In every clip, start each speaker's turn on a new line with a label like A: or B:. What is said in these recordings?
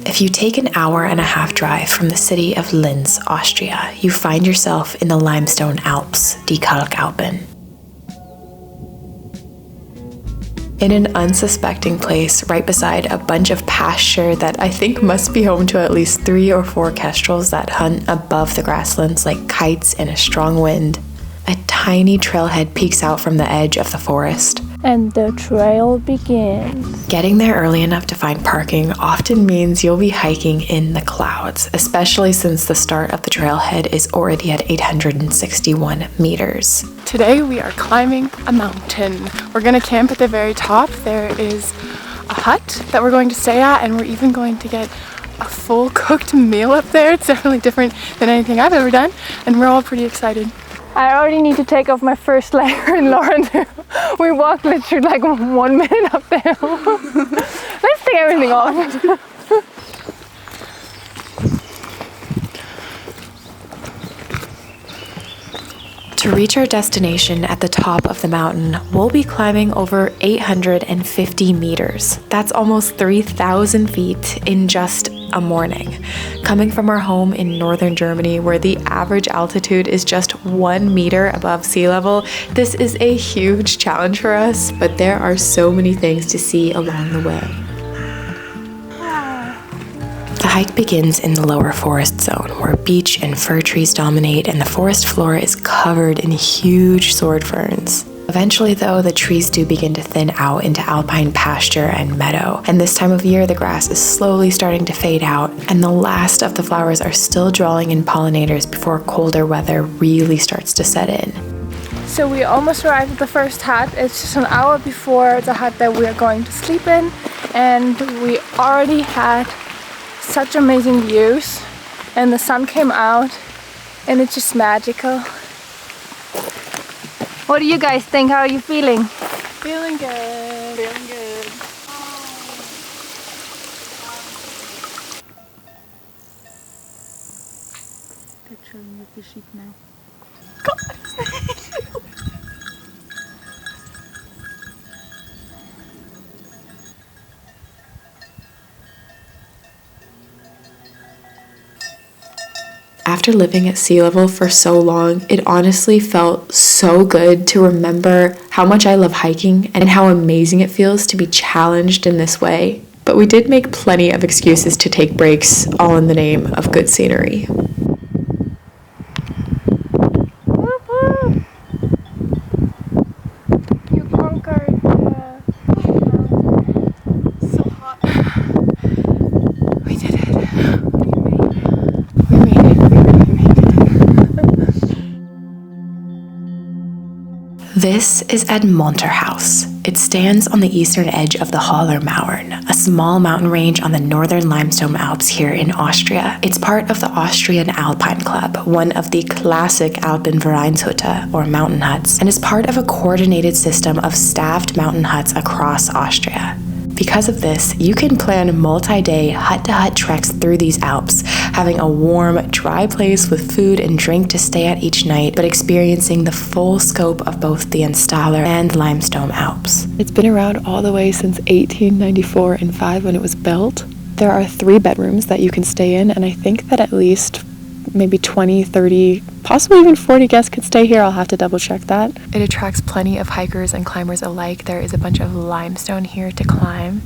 A: If you take an hour-and-a-half drive from the city of Linz, Austria, you find yourself in the limestone Alps, die Kalkalpen. In an unsuspecting place right beside a bunch of pasture that I think must be home to at least 3 or 4 kestrels that hunt above the grasslands like kites in a strong wind, a tiny trailhead peeks out from the edge of the forest.
B: And the trail begins.
A: Getting there early enough to find parking often means you'll be hiking in the clouds, especially since the start of the trailhead is already at 861 meters.
B: Today we are climbing a mountain. We're gonna camp at the very top. There is a hut that we're going to stay at, and we're even going to get a full cooked meal up there. It's definitely different than anything I've ever done, and we're all pretty excited. I already need to take off my first layer, and Lauren, we walked literally like 1 minute up there. Let's take everything off.
A: To reach our destination at the top of the mountain, we'll be climbing over 850 meters. That's almost 3,000 feet in just a morning. Coming from our home in northern Germany, where the average altitude is just 1 meter above sea level, this is a huge challenge for us, but there are so many things to see along the way. The hike begins in the lower forest zone, where beech and fir trees dominate and the forest floor is covered in huge sword ferns. Eventually, though, the trees do begin to thin out into alpine pasture and meadow, and this time of year the grass is slowly starting to fade out, and the last of the flowers are still drawing in pollinators before colder weather really starts to set in.
B: So we almost arrived at the first hut. It's just an hour before the hut that we are going to sleep in, and we already had such amazing views, and the sun came out, and it's just magical. What do you guys think? How are you feeling?
C: Feeling good. Feeling good. They're chilling with the sheep now.
A: After living at sea level for so long, it honestly felt so good to remember how much I love hiking and how amazing it feels to be challenged in this way. But we did make plenty of excuses to take breaks, all in the name of good scenery.
B: You conquered
C: So hot.
B: We did it.
A: This is at Montter house. It stands on the eastern edge of the Holler Mauern, a small mountain range on the northern limestone Alps here in Austria. It's part of the Austrian Alpine Club, one of the classic Alpine Vereinshütte, or mountain huts, and is part of a coordinated system of staffed mountain huts across Austria. Because of this, you can plan multi-day hut-to-hut treks through these Alps, having a warm, dry place with food and drink to stay at each night, but experiencing the full scope of both the Installer and Limestone Alps.
D: It's been around all the way since 1894 and 5 when it was built. There are 3 bedrooms that you can stay in, and I think that at least maybe 20, 30, possibly even 40 guests could stay here. I'll have to double check that. It attracts plenty of hikers and climbers alike. There is a bunch of limestone here to climb,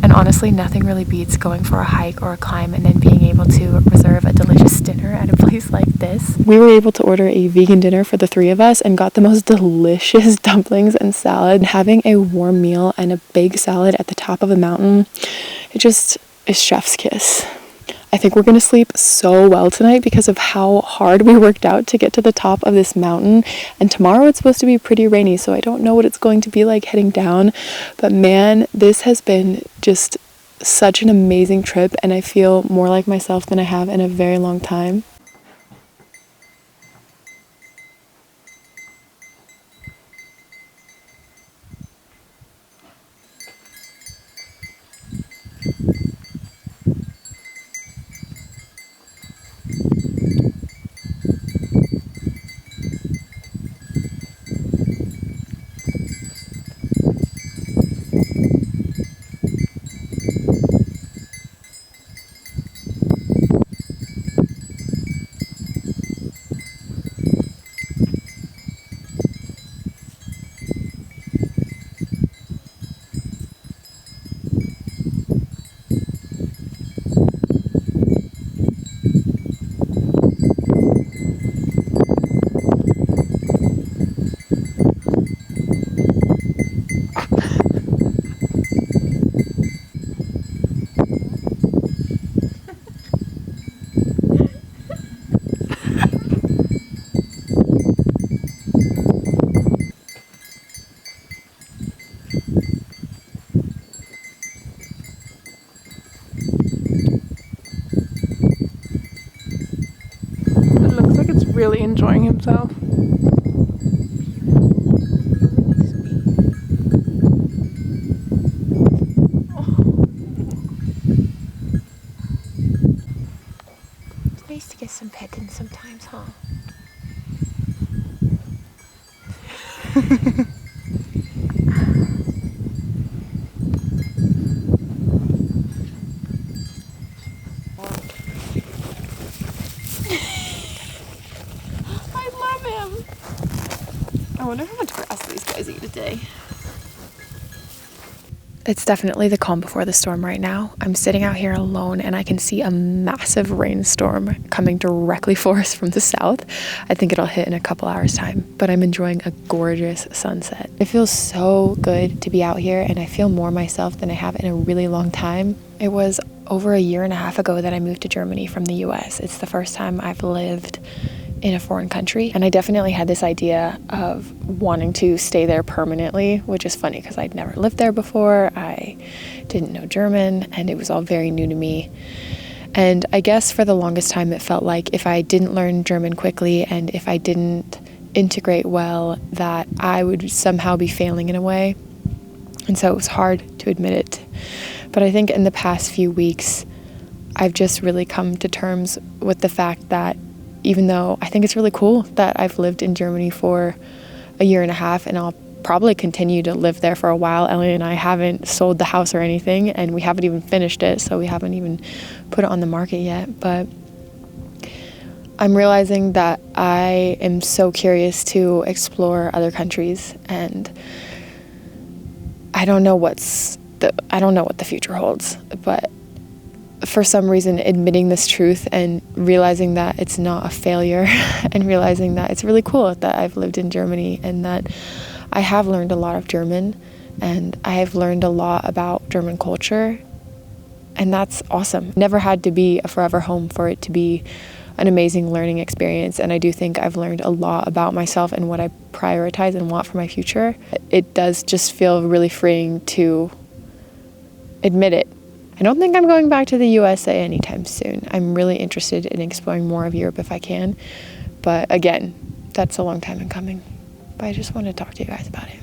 D: and honestly nothing really beats going for a hike or a climb and then being able to reserve a delicious dinner at a place like this. We were able to order a vegan dinner for the 3 of us and got the most delicious dumplings and salad. Having a warm meal and a big salad at the top of a mountain, it just is chef's kiss. I think we're going to sleep so well tonight because of how hard we worked out to get to the top of this mountain, and tomorrow it's supposed to be pretty rainy, so I don't know what it's going to be like heading down, but man, this has been just such an amazing trip, and I feel more like myself than I have in a very long time.
B: really enjoying himself.
A: It's nice to get some petting sometimes, huh?
D: I love him. I wonder how much grass these guys eat a day. It's definitely the calm before the storm right now. I'm sitting out here alone and I can see a massive rainstorm coming directly for us from the south. I think it'll hit in a couple hours time, but I'm enjoying a gorgeous sunset. It feels so good to be out here and I feel more myself than I have in a really long time. It was over a year and a half ago that I moved to Germany from the US. It's the first time I've lived in a foreign country, and I definitely had this idea of wanting to stay there permanently, which is funny because I'd never lived there before. I didn't know German and it was all very new to me. And I guess for the longest time it felt like if I didn't learn German quickly and if I didn't integrate well, that I would somehow be failing in a way. And so it was hard to admit it. But I think in the past few weeks I've just really come to terms with the fact that even though I think it's really cool that I've lived in Germany for a year and a half and I'll probably continue to live there for a while. Ellie and I haven't sold the house or anything and we haven't even finished it, so we haven't even put it on the market yet. But I'm realizing that I am so curious to explore other countries, and I don't know what the future holds, but for some reason admitting this truth and realizing that it's not a failure and realizing that it's really cool that I've lived in Germany and that I have learned a lot of German and I have learned a lot about German culture, and that's awesome. Never had to be a forever home for it to be an amazing learning experience, and I do think I've learned a lot about myself and what I prioritize and want for my future. It does just feel really freeing to admit it. I don't think I'm going back to the USA anytime soon. I'm really interested in exploring more of Europe if I can. But again, that's a long time in coming. But I just want to talk to you guys about it.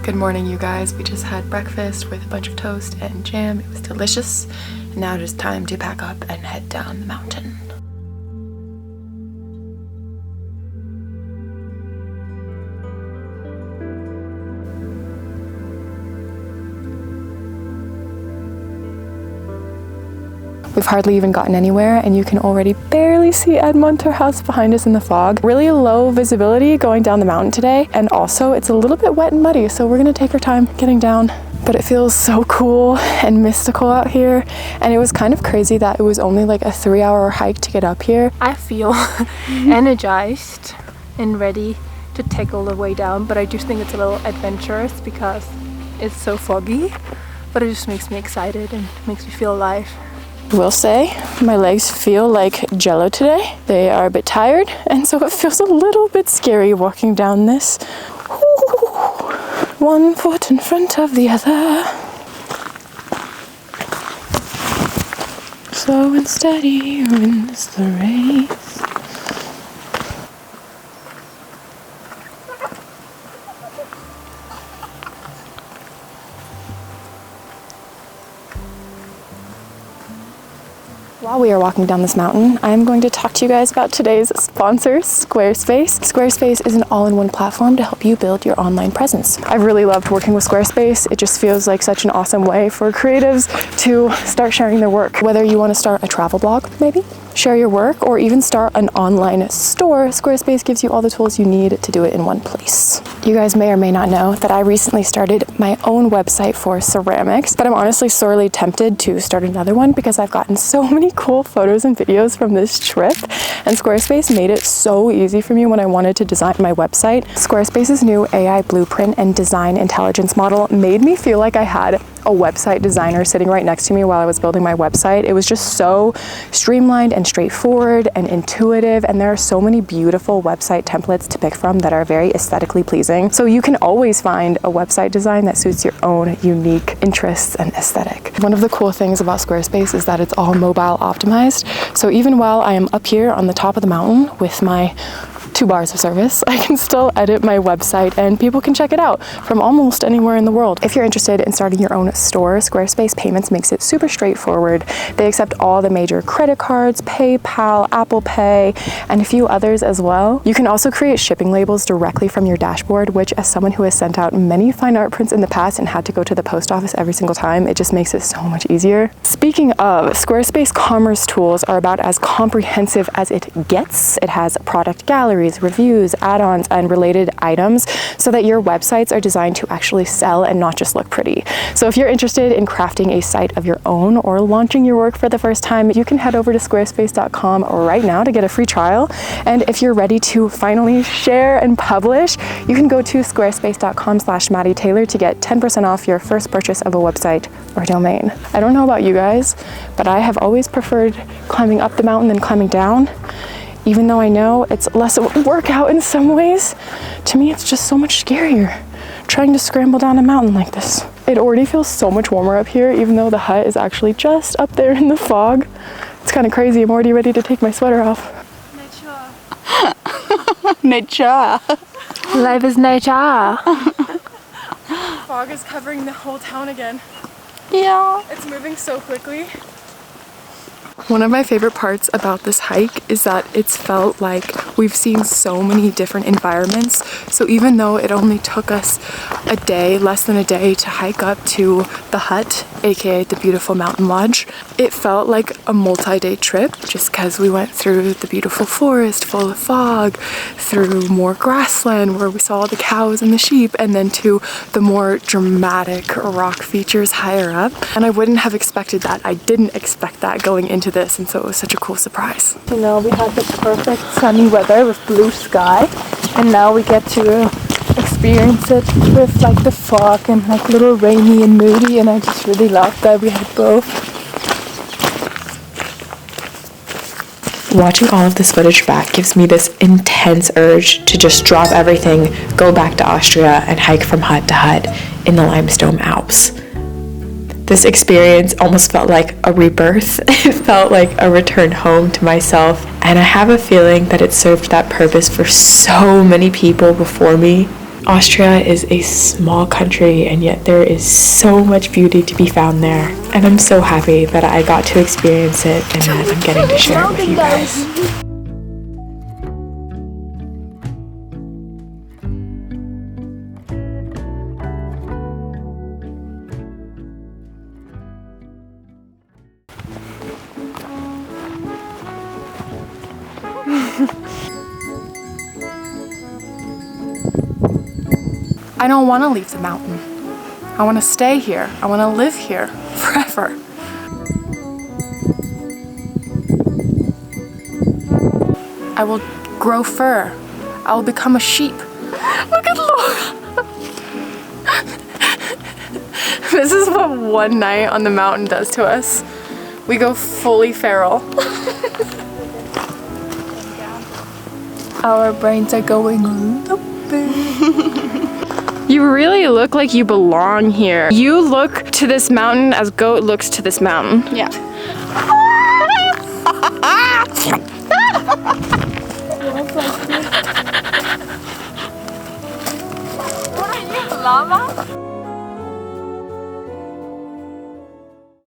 B: Good morning, you guys. We just had breakfast with a bunch of toast and jam. It was delicious. And now it is time to pack up and head down the mountain. We've hardly even gotten anywhere and you can already barely see Montter House behind us in the fog. Really low visibility going down the mountain today, and also it's a little bit wet and muddy, so we're gonna take our time getting down. But it feels so cool and mystical out here, and it was kind of crazy that it was only like a 3-hour hike to get up here.
C: I feel energized and ready to take all the way down, but I do think it's a little adventurous because it's so foggy, but it just makes me excited and makes me feel alive.
B: Will say my legs feel like jello today. They are a bit tired, and so it feels a little bit scary walking down this. Ooh, one foot in front of the other. Slow and steady wins the race. While we are walking down this mountain, I'm going to talk to you guys about today's sponsor, Squarespace. Squarespace is an all-in-one platform to help you build your online presence. I've really loved working with Squarespace. It just feels like such an awesome way for creatives to start sharing their work. Whether you want to start a travel blog, maybe, share your work, or even start an online store, Squarespace gives you all the tools you need to do it in one place. You guys may or may not know that I recently started my own website for ceramics, but I'm honestly sorely tempted to start another one because I've gotten so many cool photos and videos from this trip, and Squarespace made it so easy for me when I wanted to design my website. Squarespace's new AI blueprint and design intelligence model made me feel like I had a website designer sitting right next to me while I was building my website. It was just so streamlined and straightforward and intuitive, and there are so many beautiful website templates to pick from that are very aesthetically pleasing. So you can always find a website design that suits your own unique interests and aesthetic. One of the cool things about Squarespace is that it's all mobile optimized. So even while I am up here on the top of the mountain with my 2 bars of service, I can still edit my website and people can check it out from almost anywhere in the world. If you're interested in starting your own store, Squarespace Payments makes it super straightforward. They accept all the major credit cards, PayPal, Apple Pay, and a few others as well. You can also create shipping labels directly from your dashboard, which, as someone who has sent out many fine art prints in the past and had to go to the post office every single time, it just makes it so much easier. Speaking of, Squarespace commerce tools are about as comprehensive as it gets. It has product galleries, reviews, add-ons, and related items so that your websites are designed to actually sell and not just look pretty. So if you're interested in crafting a site of your own or launching your work for the first time, you can head over to squarespace.com right now to get a free trial. And if you're ready to finally share and publish, you can go to squarespace.com/Maddie Taylor to get 10% off your first purchase of a website or domain. I don't know about you guys, but I have always preferred climbing up the mountain than climbing down. Even though I know it's less of a workout in some ways, to me it's just so much scarier trying to scramble down a mountain like this. It already feels so much warmer up here, even though the hut is actually just up there in the fog. It's kind of crazy. I'm already ready to take my sweater off.
C: Nature.
B: Nature.
C: Life is nature.
B: Fog is covering the whole town again.
C: Yeah.
B: It's moving so quickly. One of my favorite parts about this hike is that it's felt like we've seen so many different environments. So even though it only took us a day, less than a day, to hike up to the hut, aka the beautiful mountain lodge, it felt like a multi-day trip just because we went through the beautiful forest full of fog, through more grassland where we saw the cows and the sheep, and then to the more dramatic rock features higher up. And I wouldn't have expected that. I didn't expect that going into this, and so it was such a cool surprise.
C: You know, we had the perfect sunny weather with blue sky, and now we get to experience it with like the fog and like a little rainy and moody, and I just really love that we had both.
A: Watching all of this footage back gives me this intense urge to just drop everything, go back to Austria, and hike from hut to hut in the limestone Alps. This experience almost felt like a rebirth. It felt like a return home to myself, and I have a feeling that it served that purpose for so many people before me. Austria is a small country, and yet there is so much beauty to be found there, and I'm so happy that I got to experience it and that I'm getting to share it with you guys.
B: I don't want to leave the mountain. I want to stay here. I want to live here forever. I will grow fur. I will become a sheep. Look at Laura. This is what one night on the mountain does to us. We go fully feral.
C: Our brains are going loopy.
B: You really look like you belong here. You look to this mountain as Goat looks to this mountain.
C: Yeah. What are you, llama?